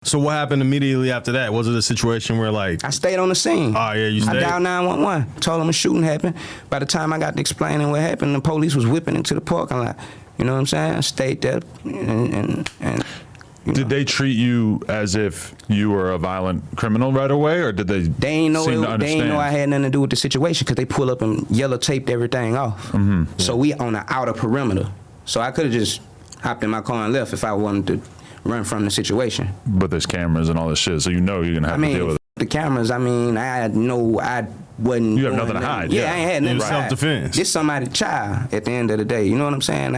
So what happened immediately after that? Was it a situation where like... I stayed on the scene. Oh, yeah, you stayed? I dialed 911, told them a shooting happened. By the time I got to explaining what happened, the police was whipping into the parking lot. You know what I'm saying? I stayed there and Did they treat you as if you were a violent criminal right away, or did they ain't know seem to understand? They ain't know I had nothing to do with the situation because they pull up and yellow taped everything off. Mm-hmm. So we on the outer perimeter. So I could have just hopped in my car and left if I wanted to run from the situation. But there's cameras and all this shit, so you know you're gonna have to deal with it. The cameras, I mean, I know I wasn't. You have nothing to hide. Yeah, I ain't had nothing to hide. Self-defense. It's somebody's child at the end of the day. You know what I'm saying?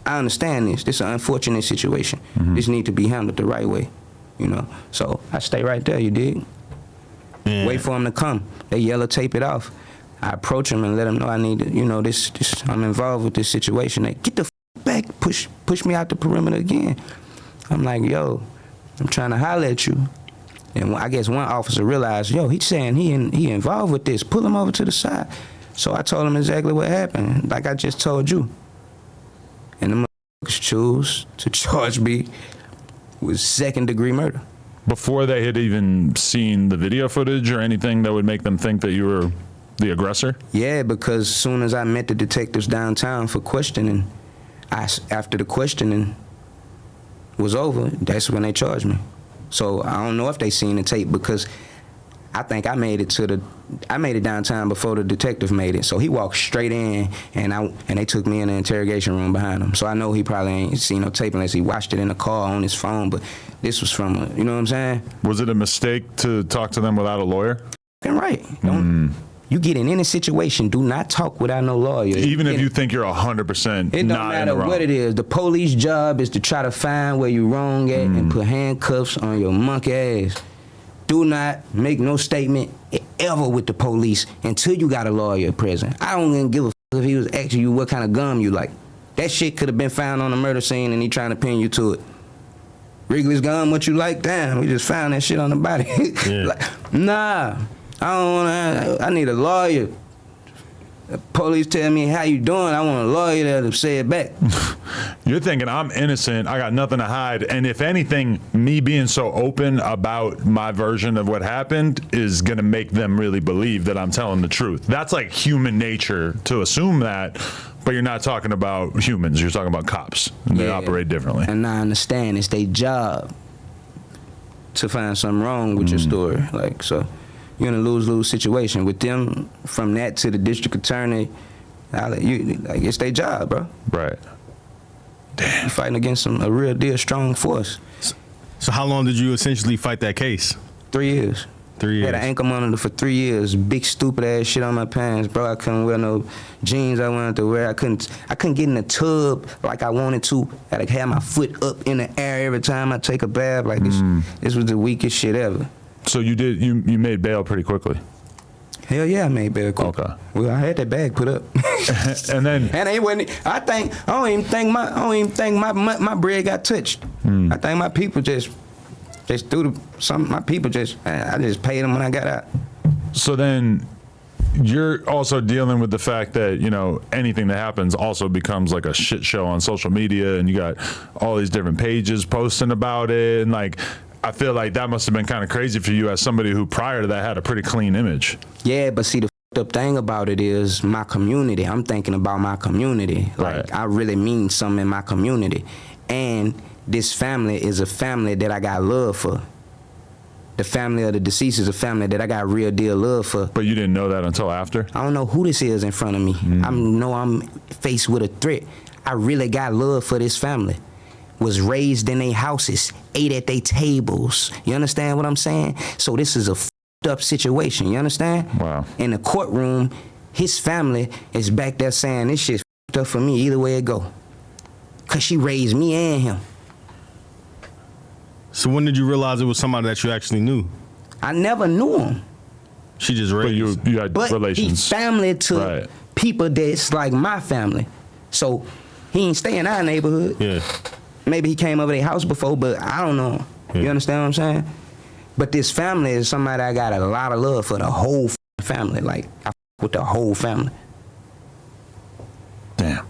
I understand this. This is an unfortunate situation. Mm-hmm. This need to be handled the right way. You know. So I stay right there. You dig? Yeah. Wait for them to come. They yellow tape it off. I approach them and let them know I need to, you know, this. I'm involved with this situation. They get the back, push me out the perimeter again. I'm like, yo, I'm trying to holler at you. And I guess one officer realized, yo, he's saying he involved with this. Pull him over to the side. So I told him exactly what happened, like I just told you. And the motherfuckers chose to charge me with second-degree murder. Before they had even seen the video footage or anything that would make them think that you were the aggressor? Yeah, because as soon as I met the detectives downtown for questioning, after the questioning was over, that's when they charged me. So I don't know if they seen the tape because I think I made it downtown before the detective made it. So he walked straight in and they took me in the interrogation room behind him. So I know he probably ain't seen no tape unless he watched it in the car on his phone, but this was from you know what I'm saying? Was it a mistake to talk to them without a lawyer? Right. You get in any situation, do not talk without no lawyer. Even if you think you're 100% it don't matter what it is. The police job is to try to find where you wrong at and put handcuffs on your monkey ass. Do not make no statement ever with the police until you got a lawyer present. I don't even give a if he was asking you what kind of gum you like. That shit could have been found on the murder scene and he trying to pin you to it. Wrigley's gum, what you like? Damn, we just found that shit on the body. Yeah. Like, nah. I need a lawyer. The police tell me how you doing. I want a lawyer that'll say it back. You're thinking I'm innocent. I got nothing to hide. And if anything, me being so open about my version of what happened is going to make them really believe that I'm telling the truth. That's like human nature to assume that, but you're not talking about humans. You're talking about cops. And they operate differently. And I understand it's their job to find something wrong with your story. Like, so you're in a lose-lose situation with them. From that to the district attorney, it's their job, bro. Right. Damn. You're fighting against a real deal strong force. So how long did you essentially fight that case? 3 years. 3 years. Had an ankle monitor for 3 years. Big stupid ass shit on my pants, bro. I couldn't wear no jeans I wanted to wear. I couldn't get in the tub like I wanted to. I had to have my foot up in the air every time I take a bath. Like this was the weakest shit ever. So you made bail pretty quickly? Hell yeah, I made bail quickly. Okay. Well, I had that bag put up. And then it wasn't. I don't even think my bread got touched. I think my people just threw my people I just paid them when I got out. So then you're also dealing with the fact that, you know, anything that happens also becomes like a shit show on social media, and you got all these different pages posting about it, and like, I feel like that must have been kind of crazy for you as somebody who prior to that had a pretty clean image. Yeah, but see, the up thing about it is my community. I'm thinking about my community. Like, right. I really mean something in my community. And this family is a family that I got love for. The family of the deceased is a family that I got real deal love for. But you didn't know that until after? I don't know who this is in front of me. I know I'm faced with a threat. I really got love for this family. Was raised in their houses, ate at their tables. You understand what I'm saying? So this is a f***ed up situation, you understand? Wow. In the courtroom, his family is back there saying this shit's f***ed up for me either way it go. Cause she raised me and him. So when did you realize it was somebody that you actually knew? I never knew him. She just raised. But you had relations. He's family to people that's like my family. So he ain't stay in our neighborhood. Yeah. Maybe he came over their house before, but I don't know. Yeah. You understand what I'm saying? But this family is somebody I got a lot of love for, the whole family. Like, I with the whole family. Damn.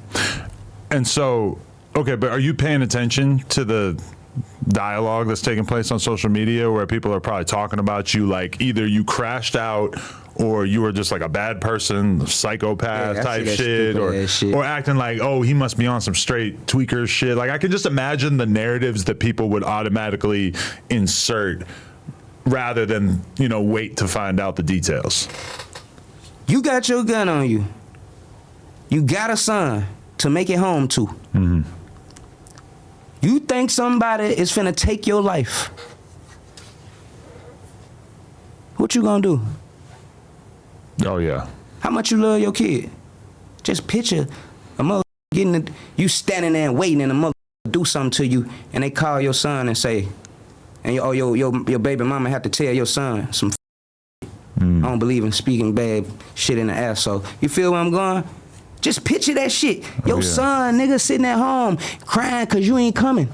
And so, okay, but are you paying attention to the dialogue that's taking place on social media where people are probably talking about you like either you crashed out or you were just like a bad person, psychopath type shit, or acting like, oh, he must be on some straight tweaker shit. Like I can just imagine the narratives that people would automatically insert rather than, you know, wait to find out the details. You got your gun on you. You got a son to make it home to. Mm-hmm. You think somebody is finna take your life. What you gonna do? Oh, yeah. How much you love your kid? Just picture a mother getting it, you standing there and waiting and a mother do something to you and they call your son and say, and your baby mama have to tell your son some I don't believe in speaking bad shit in the ass. So you feel where I'm going? Just picture that shit. Your son, nigga, sitting at home crying because you ain't coming.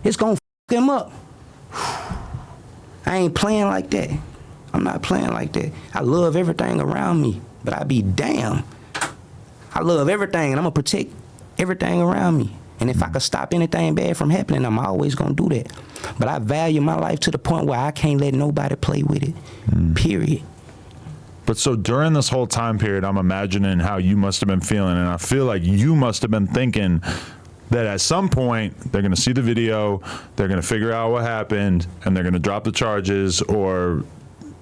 It's gonna fuck him up. I ain't playing like that. I'm not playing like that. I love everything around me, but I be damn. I love everything, and I'm gonna protect everything around me. And if I could stop anything bad from happening, I'm always gonna do that. But I value my life to the point where I can't let nobody play with it, period. But so during this whole time period, I'm imagining how you must have been feeling, and I feel like you must have been thinking that at some point they're going to see the video, they're going to figure out what happened, and they're going to drop the charges or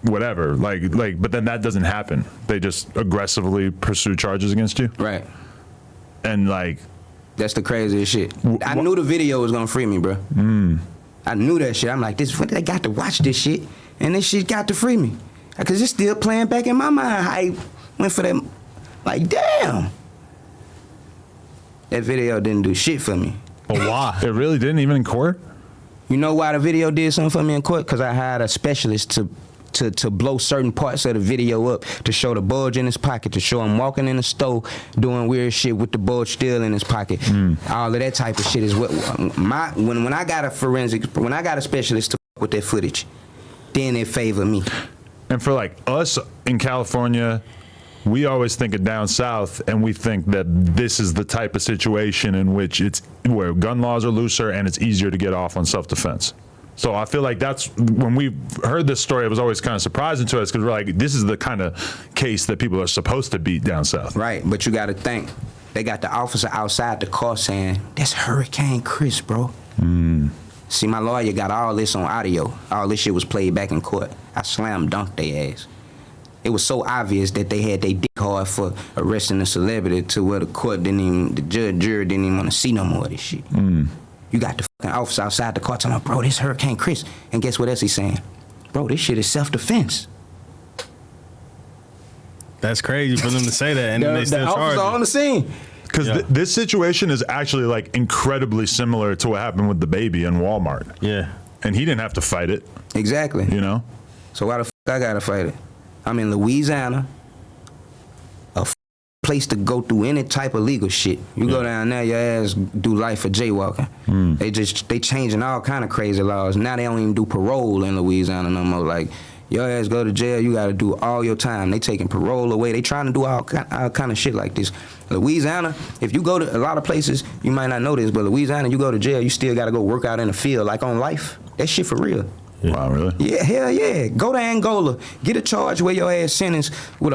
whatever. Like, but then that doesn't happen. They just aggressively pursue charges against you. Right. And like, that's the craziest shit. I knew the video was going to free me, bro. I knew that shit. I'm like, they got to watch this shit, and this shit got to free me. Because it's still playing back in my mind. I went for that, like, damn. That video didn't do shit for me. But why? It really didn't, even in court? You know why the video did something for me in court? Because I hired a specialist to blow certain parts of the video up, to show the bulge in his pocket, to show him walking in the store doing weird shit with the bulge still in his pocket. All of that type of shit is what when I got a specialist to fuck with that footage, then it favored me. And for like us in California, we always think of down south, and we think that this is the type of situation in which where gun laws are looser and it's easier to get off on self-defense. So I feel like that's when we heard this story, it was always kind of surprising to us because we're like, this is the kind of case that people are supposed to beat down south. Right, but you got to think, they got the officer outside the car saying, "That's Hurricane Chris, bro." See, my lawyer got all this on audio. All this shit was played back in court. I slam dunked their ass. It was so obvious that they had their dick hard for arresting a celebrity to where the jury didn't even want to see no more of this shit. You got the fucking officer outside the car telling me, "Bro, this Hurricane Chris." And guess what else he's saying? "Bro, this shit is self-defense." That's crazy for them to say that, and then they still charge the officer on the scene. Because this situation is actually like incredibly similar to what happened with the baby in Walmart. Yeah. And he didn't have to fight it. Exactly. You know? So why the fuck I gotta fight it? I'm in Louisiana, a place to go through any type of legal shit. You go down there, your ass do life for jaywalking. They changing all kind of crazy laws. Now they don't even do parole in Louisiana no more. Like, your ass go to jail, you gotta do all your time. They taking parole away. They trying to do all kind of shit like this. Louisiana, if you go to a lot of places, you might not know this, but Louisiana, you go to jail, you still gotta go work out in the field, like on life. That shit for real. Wow, really? Yeah, hell yeah. Go to Angola, get a charge where your ass sentenced with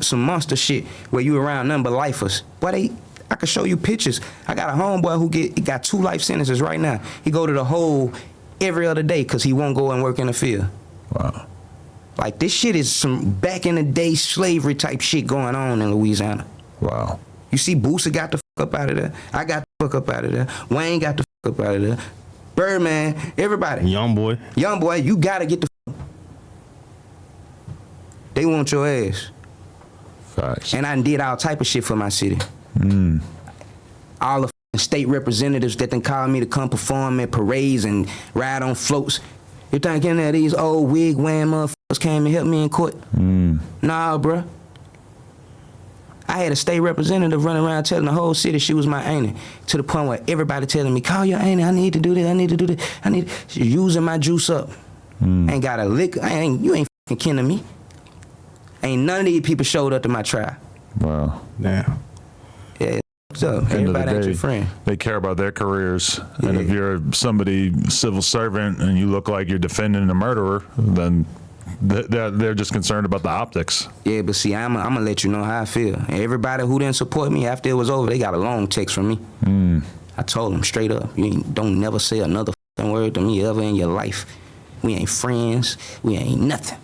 some monster shit where you around nothing but lifers. Boy, I could show you pictures. I got a homeboy who got 2 life sentences right now. He go to the hole every other day because he won't go and work in the field. Wow. Like, this shit is some back in the day slavery type shit going on in Louisiana. Wow. You see, Boosie got the fuck up out of there. I got the fuck up out of there. Wayne got the fuck up out of there. Birdman, everybody. Young boy, you gotta get the fuck. They want your ass. Facts. And I did all type of shit for my city. All the state representatives that then called me to come perform at parades and ride on floats. You thinking that these old wig wearing motherfuckers came and helped me in court? Nah, bruh. I had a state representative running around telling the whole city she was my auntie, to the point where everybody telling me, "Call your auntie, I need to do this, I need to do this, She's using my juice up. Ain't got a lick, you ain't fucking kin to me. Ain't none of these people showed up to my trial. Wow. Damn. Yeah, fucked up. End of the Everybody ain't day, your friend. they care about their careers, and Yeah. if you're somebody civil servant and you look like you're defending a murderer, then they're just concerned about the optics. Yeah, but see, I'm gonna let you know how I feel. And everybody who didn't support me after it was over, they got a long text from me. I told them straight up, don't never say another word to me ever in your life. We ain't friends. We ain't nothing.